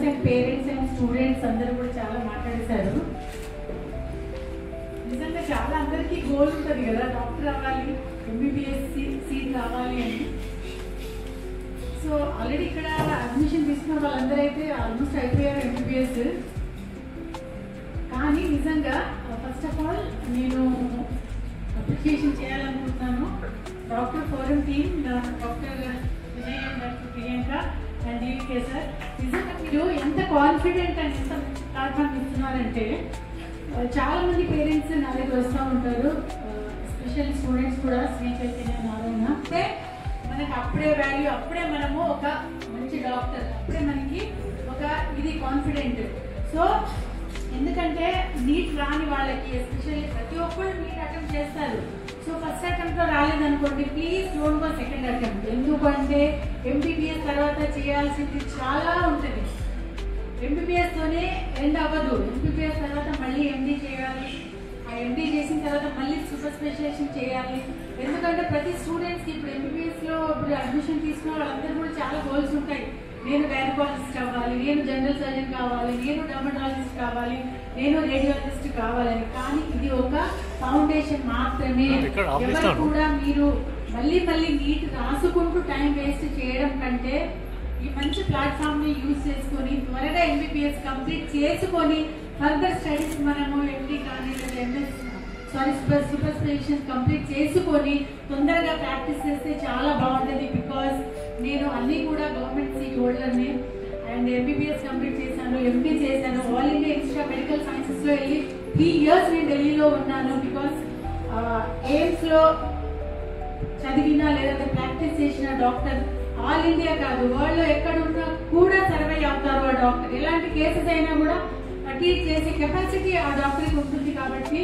Doctors and parents and students అందరూ కూడా చాలా మాట్లాడేశారు. నిజంగా చాలా అందరికీ గోల్ ఉంటుంది కదా, డాక్టర్ అవ్వాలి, ఎంబీబీఎస్ సీట్ రావాలి అని. సో ఆల్రెడీ ఇక్కడ అడ్మిషన్ తీసుకున్న వాళ్ళందరూ అయితే ఆల్మోస్ట్ అయిపోయారు ఎంబీబీఎస్. కానీ నిజంగా ఫస్ట్ ఆఫ్ ఆల్ నేను అప్రిషియేషన్ చేయాలనుకుంటున్నాను doctor forum team, doctor Vinay and doctor Priyanka and EK sir. నిజంగా మీరు ఎంత కాన్ఫిడెంట్ అండ్ ఎంత ప్లాట్ఫామ్ ఇస్తున్నారంటే, చాలా మంది పేరెంట్స్ నా దగ్గర వస్తూ ఉంటారు, ఎస్పెషల్లీ స్టూడెంట్స్ కూడా, శ్రీ చైతన్య నారాయణ. అంటే మనకి అప్పుడే వాల్యూ, అప్పుడే మనము ఒక మంచి డాక్టర్, అప్పుడే మనకి ఒక ఇది కాన్ఫిడెంట్. సో ఎందుకంటే నీట్ రాని వాళ్ళకి ఎస్పెషల్లీ ప్రతి ఒక్కరు నీట్ అటెంప్ట్ చేస్తారు. సో ఫస్ట్ అటెంప్ట్లో రాలేదనుకోండి, please don't go second attempt. ఎందుకంటే ఎంబీబీఎస్ తర్వాత చేయాల్సింది చాలా ఉంటుంది. ఎంబీబీఎస్ తోనే ఎండ్ అవ్వదు. ఎంబీబీఎస్ తర్వాత మళ్ళీ ఎండీ చేయాలి, ఆ ఎండీ చేసిన తర్వాత మళ్ళీ సూపర్ స్పెషలైజేషన్ చేయాలి. ఎందుకంటే ప్రతి స్టూడెంట్స్కి ఇప్పుడు ఎంబీబీఎస్లో ఇప్పుడు అడ్మిషన్ తీసుకున్న వాళ్ళందరూ కూడా చాలా గోల్స్ ఉంటాయి. నేను గైనకాలజిస్ట్ అవ్వాలి, నేను జనరల్ సర్జన్ కావాలి, నేను డర్మటాలజిస్ట్ కావాలి, నేను రేడియాలజిస్ట్ కావాలని. కానీ ఇది ఒక ఫౌండేషన్ మాత్రమే. ఎవరు కూడా మీరు మళ్ళీ మళ్ళీ నీట్ రాసుకుంటూ టైం వేస్ట్ చేయడం కంటే ఈ మంచి ప్లాట్ఫామ్ ని యూజ్ చేసుకొని త్వరగా ఎంబీబీఎస్ కంప్లీట్ చేసుకొని ఫర్దర్ స్టడీస్ మనము ఎండీ కానీ ఎంఎస్ సూపర్ స్పెషలైజేషన్ కంప్లీట్ చేసుకొని తొందరగా ప్రాక్టీస్ చేస్తే చాలా బాగుంటుంది. బికాస్ నేను అన్నీ కూడా గవర్నమెంట్ సీట్ హోల్డర్ని అండ్ ఎంబీబీఎస్ కంప్లీట్ చేశాను, ఎంపీ చేశాను, all India institute of medical సైన్సెస్లో వెళ్ళి 3 years నేను ఢిల్లీలో ఉన్నాను. బికాస్ ఎయిమ్స్లో చదివిన లేదా ప్రాక్టీస్ చేసిన డాక్టర్ ఆల్ ఇండియా కాదు, వరల్డ్లో ఎక్కడున్నా కూడా సర్వే అవుతారు ఆ డాక్టర్. ఎలాంటి కేసెస్ అయినా కూడా ట్రీట్ చేసే కెపాసిటీ ఆ డాక్టర్కి ఉంటుంది. కాబట్టి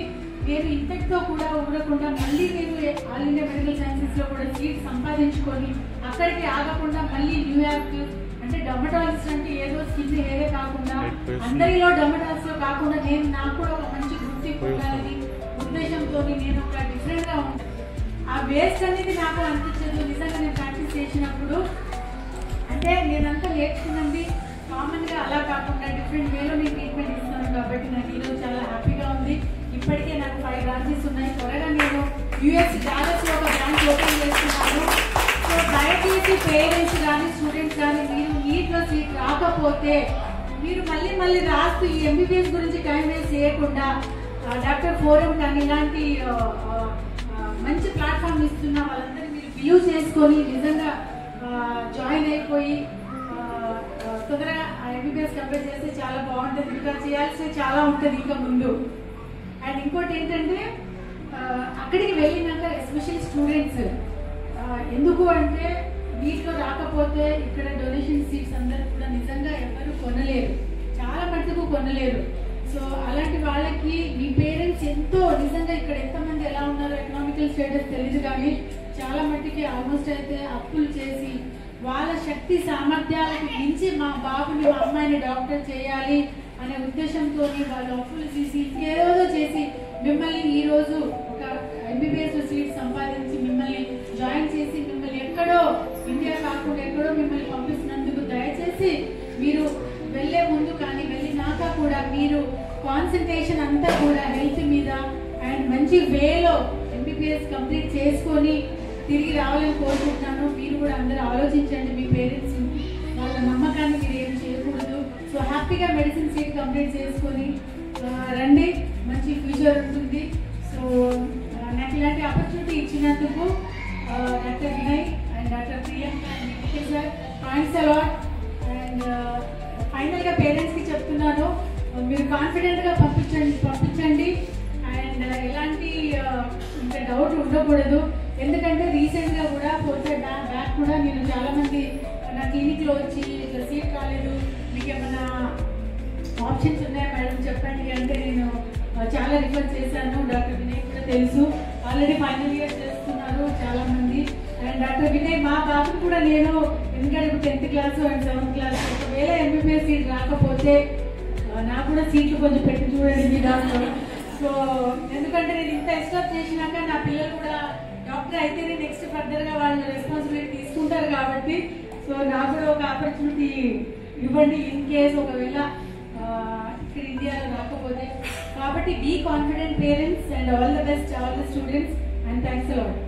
నేను ఇంతటితో కూడా ఊరకుండా మళ్ళీ నేను ఆల్ ఇండియా మెడికల్ సైన్సెస్లో కూడా సీట్ సంపాదించుకొని అక్కడికి ఆగకుండా మళ్ళీ న్యూయార్క్, అంటే డర్మటాలజిస్ట్ అంటే ఏదో స్కిన్ హెయిరే కాకుండా అందరిలో డర్మటాలజిస్ట్లో కాకుండా నేను నాకు కూడా ఒక మంచి గుర్తింపు ఉండాలని ఉద్దేశంతో నేను ఒక డిఫరెంట్గా ఉంటాను. ఆ వేస్ట్ అనేది నాకు అనిపించదు. నిజంగా నేను ప్రాక్టీస్ చేసినప్పుడు అంటే నేనంతా నేర్చుకున్నది కామన్గా అలా కాకుండా డిఫరెంట్ వేలో నేను ట్రీట్మెంట్ ఇస్తాను. కాబట్టి నాకు ఈరోజు చాలా హ్యాపీగా ఉంది. ఇప్పటికే నాకు 5 బ్రాంచెస్ ఉన్నాయి. త్వరగా నేను యూఎస్ డాలస్లో ఒక బ్రాంచ్ ఓపెన్ చేస్తున్నాను. సో దయచేసి పేరెంట్స్ కానీ స్టూడెంట్స్ కానీ మీరు నీట్లో సీట్ రాకపోతే మీరు మళ్ళీ మళ్ళీ రాస్తూ ఈ ఎంబీబీఎస్ గురించి టైం వేస్ట్ చేయకుండా డాక్టర్ ఫోరం కానీ ఇలాంటి మంచి ప్లాట్ఫామ్ ఇస్తున్న వాళ్ళందరూ మీరు బిలీవ్ చేసుకొని నిజంగా జాయిన్ అయిపోయి తొందరగా ఎంబీబీఎస్ కంప్లీట్ చేస్తే చాలా బాగుంటుంది. ఇంకా చేయాల్సి చాలా ఉంటుంది ఇంకా ముందు. అండ్ ఇంకోటి ఏంటంటే అక్కడికి వెళ్ళినాక ఎస్పెషల్లీ స్టూడెంట్స్ ఎందుకు అంటే నీట్లో రాకపోతే ఇక్కడ డొనేషన్ సీట్స్ అందరూ కూడా నిజంగా ఎవరు కొనలేరు, చాలా మటుకు కొనలేరు. సో అలాంటి వాళ్ళకి మీ పేరెంట్స్ ఎంతో నిజంగా ఇక్కడ ఎంతమంది ఎలా ఉన్నారో ఎకనామికల్ స్టేటస్ తెలియదు, కానీ చాలా మట్టుకి ఆల్మోస్ట్ అయితే అప్పులు చేసి వాళ్ళ శక్తి సామర్థ్యాలకు మించి మా బాబుని మా అమ్మాయిని డాక్టర్ చేయాలి అనే ఉద్దేశంతో వాళ్ళు అప్పులు తీసి ఏదో చేసి మిమ్మల్ని ఈరోజు ఒక ఎంబీబీఎస్ సీట్ సంపాదించి మిమ్మల్ని జాయిన్ చేసి మిమ్మల్ని ఎక్కడో ఇండియా కాకుండా ఎక్కడో మిమ్మల్ని పంపిస్తున్నందుకు దయచేసి మీరు వెళ్ళే ముందు కానీ వెళ్ళినాక కూడా మీరు కాన్సన్ట్రేషన్ అంతా కూడా హెల్త్ మీద అండ్ మంచి వేలో ఎంబీబీఎస్ కంప్లీట్ చేసుకొని తిరిగి రావాలని కోరుకుంటున్నాను. మీరు కూడా అందరూ ఆలోచించండి, మీ పేరెంట్స్ వాళ్ళ నమ్మకాన్ని మీరు ఏం చేయకూడదు. సో హ్యాపీగా మెడిసిన్ సీట్ కంప్లీట్ చేసుకొని రండి, మంచి ఫ్యూచర్ ఉంటుంది. సో నాకు ఇలాంటి ఆపర్చునిటీ ఇచ్చినందుకు doctor Vinay and doctor Priyanka and sir thanks a lot. And ఫైనల్గా పేరెంట్స్కి చెప్తున్నాను, మీరు కాన్ఫిడెంట్గా పంపించండి అండ్ ఎలాంటి ఇంకా డౌట్ ఉండకూడదు. ఎందుకంటే రీసెంట్గా కూడా 4 years బ్యాక్ కూడా నేను చాలామంది నా క్లినిక్లో వచ్చి ఇట్లా సీట్ కాలేదు, మీకు ఏమైనా ఆప్షన్స్ ఉన్నాయా మేడం చెప్పండి అంటే నేను చాలా రిఫర్ చేశాను. డాక్టర్ వినయ్ కూడా తెలుసు, ఆల్రెడీ ఫైనల్ ఇయర్ చేస్తున్నారు చాలామంది. అండ్ డాక్టర్ వినయ్ మా బాబుని కూడా నేను ఎందుకంటే ఇప్పుడు 10th class and 7th class ఒకవేళ ఎంబీబీఎస్ సీట్ రాకపోతే నాకు కూడా సీట్లు కొంచెం పెట్టి చూడండి మీ దాంట్లో. సో ఎందుకంటే నేను ఇంత ఎక్స్ట్రాప్ చేసినాక నా పిల్లలు కూడా డాక్టర్ అయితేనే నెక్స్ట్ ఫర్దర్గా వాళ్ళు రెస్పాన్సిబిలిటీ తీసుకుంటారు కాబట్టి సో నాకు కూడా ఒక ఆపర్చునిటీ ఇవ్వండి ఇన్ కేస్ ఒకవేళ ఇక్కడ ఇండియాలో రాకపోతే. కాబట్టి be confident parents and all the best all the students and thanks a lot.